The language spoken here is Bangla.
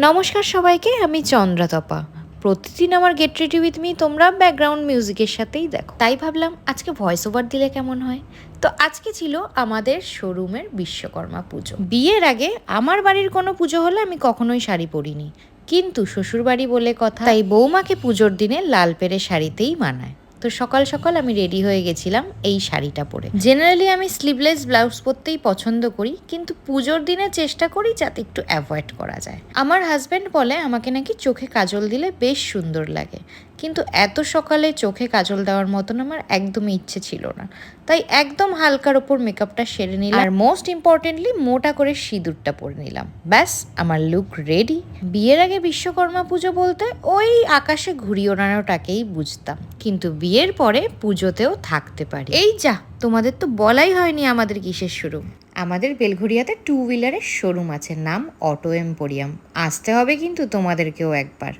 নমস্কার সবাইকে, আমি চন্দ্রাতপা। প্রতিদিন আমার গেট রেডি উইথ মি তোমরা ব্যাকগ্রাউন্ড মিউজিকের সাথেই দেখো, তাই ভাবলাম আজকে ভয়েস ওভার দিলে কেমন হয়। তো আজকে ছিল আমাদের শোরুমের বিশ্বকর্মা পুজো। বিয়ের আগে আমার বাড়ির কোনো পুজো হলে আমি কখনোই শাড়ি পরিনি, কিন্তু শ্বশুরবাড়ি বলে কথা, তাই বৌমাকে পুজোর দিনে লাল পেরে শাড়িতেই মানায়। তো সকাল সকাল আমি রেডি হয়ে গেছিলাম এই শাড়িটা পরে। জেনারেলি আমি স্লিভলেস ব্লাউজ পরতেই পছন্দ করি, কিন্তু পুজোর দিনে চেষ্টা করি যাতে একটু অ্যাভয়েড করা যায়। আমার হাজব্যান্ড বলে আমাকে নাকি চোখে কাজল দিলে বেশ সুন্দর লাগে, কিন্তু এত সকালে চোখে কাজল দেওয়ার মতন আমার একদমই ইচ্ছে ছিল না। তাই একদম হালকার ওপর মেকআপটা সেরে নিলাম, আর মোস্ট ইম্পর্টেন্টলি মোটা করে সিঁদুরটা পরে নিলাম। ব্যাস, আমার লুক রেডি। বিয়ের আগে বিশ্বকর্মা পুজো বলতে ওই আকাশে ঘুড়ি ওড়ানোটাকেই বুঝতাম, কিন্তু বিয়ের পরে পুজোতেও থাকতে পারি। এই যা, তোমাদের তো বলাই হয়নি আমাদের কিসের শোরুম। আমাদের বেলঘরিয়াতে 2 হুইলারের শোরুম আছে, নাম অটো এম্পোরিয়াম। আসতে হবে কিন্তু তোমাদেরকেও একবার।